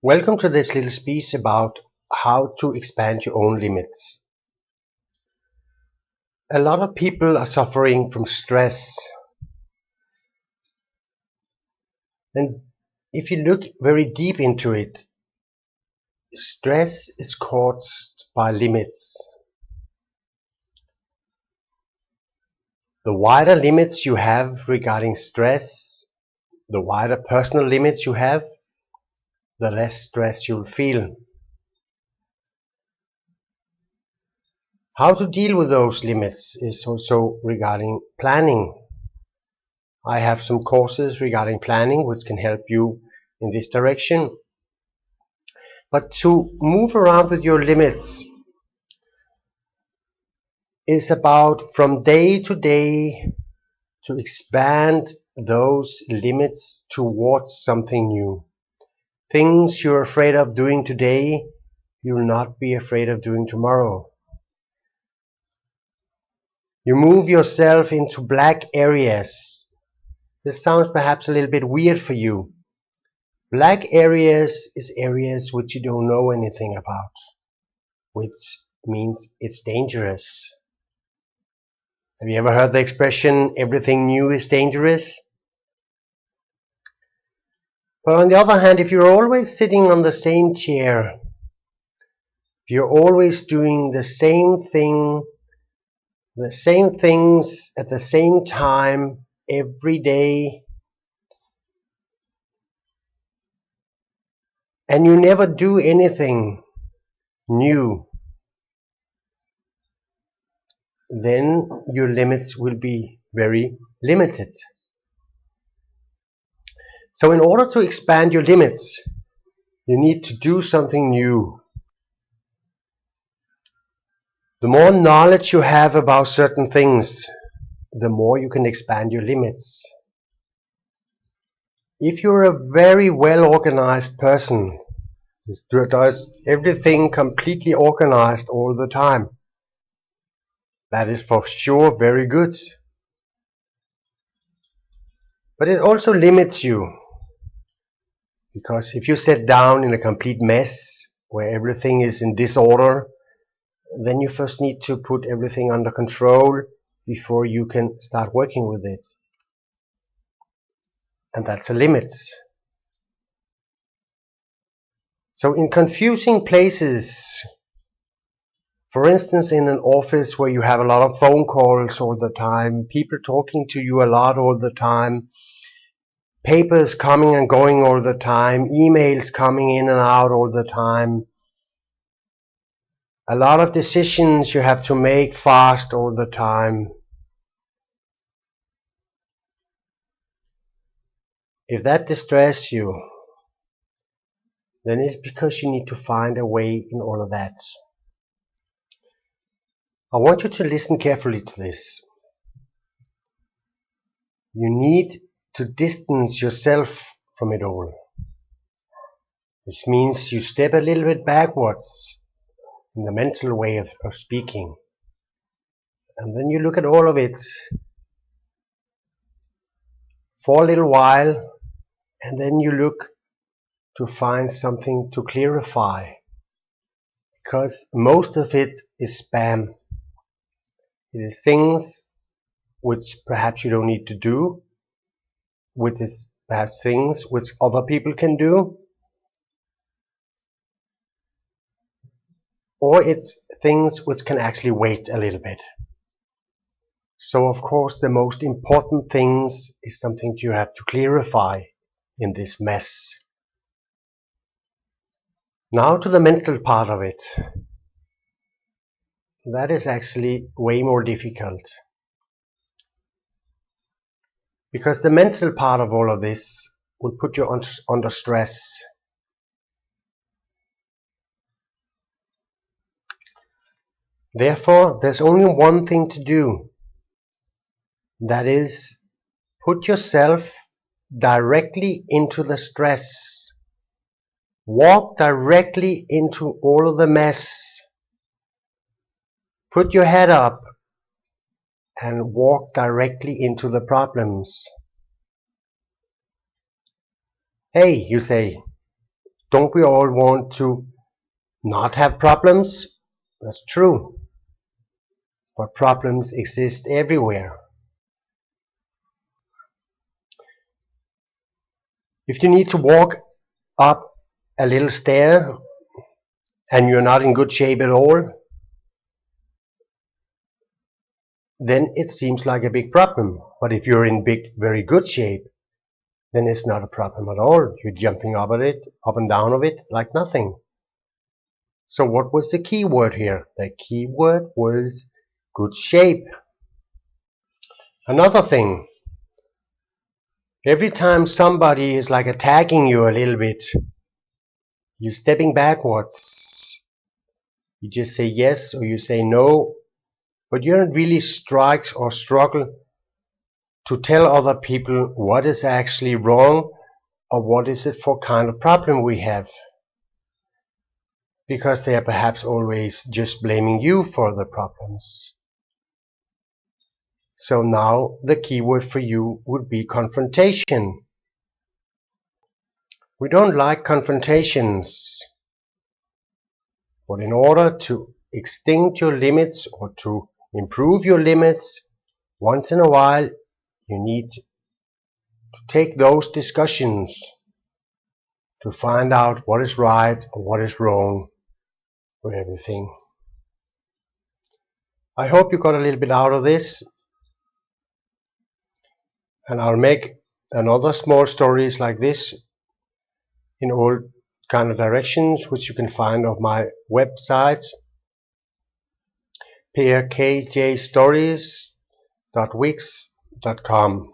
Welcome to this little speech about how to expand your own limits. A lot of people are suffering from stress, and if you look very deep into it, stress is caused by limits. The wider limits you have regarding stress, the wider personal limits you have, the less stress you'll feel. How to deal with those limits is also regarding planning. I have some courses regarding planning which can help you in this direction. But to move around with your limits is about from day to day to expand those limits towards something new. Things you're afraid of doing today, you'll not be afraid of doing tomorrow. You move yourself into black areas. This sounds perhaps a little bit weird for you. Black areas is areas which you don't know anything about, which means it's dangerous. Have you ever heard the expression, everything new is dangerous? But on the other hand, if you're always sitting on the same chair, if you're always doing the same thing, the same things at the same time every day, and you never do anything new, then your limits will be very limited. So in order to expand your limits, you need to do something new. The more knowledge you have about certain things, the more you can expand your limits. If you're a very well organized person, who does everything completely organized all the time, that is for sure very good. But it also limits you, because if you sit down in a complete mess where everything is in disorder, then you first need to put everything under control before you can start working with it. And that's a limit. So in confusing places, for instance in an office where you have a lot of phone calls all the time, people talking to you a lot all the time, papers coming and going all the time, emails coming in and out all the time, a lot of decisions you have to make fast all the time. If that distresses you, then it's because you need to find a way in all of that. I want you to listen carefully to this. You need to distance yourself from it all, which means you step a little bit backwards in the mental way of speaking, and then you look at all of it for a little while, and then you look to find something to clarify, because most of it is spam. It is things which perhaps you don't need to do, which is perhaps things which other people can do, or it's things which can actually wait a little bit. So of course the most important things is something you have to clarify in this mess. Now to the mental part of it. That is actually way more difficult, because the mental part of all of this will put you under stress. Therefore, there's only one thing to do. That is, put yourself directly into the stress. Walk directly into all of the mess. Put your head up and walk directly into the problems. Hey, you say, don't we all want to not have problems? That's true. But problems exist everywhere. If you need to walk up a little stair and you're not in good shape at all, then it seems like a big problem. But if you're in very good shape, then it's not a problem at all. You're jumping up and down of it like nothing. So what was the key word here? The key word was good shape. Another thing, every time somebody is like attacking you a little bit, you're stepping backwards. You just say yes or you say no, but you don't really strike or struggle to tell other people what is actually wrong or what is it for kind of problem we have. Because they are perhaps always just blaming you for the problems. So now the keyword for you would be confrontation. We don't like confrontations, but in order to extend your limits or to improve your limits, once in a while you need to take those discussions to find out what is right or what is wrong with everything. I hope you got a little bit out of this, and I'll make another small stories like this in all kind of directions, which you can find on my website, perkjstories.wix.com.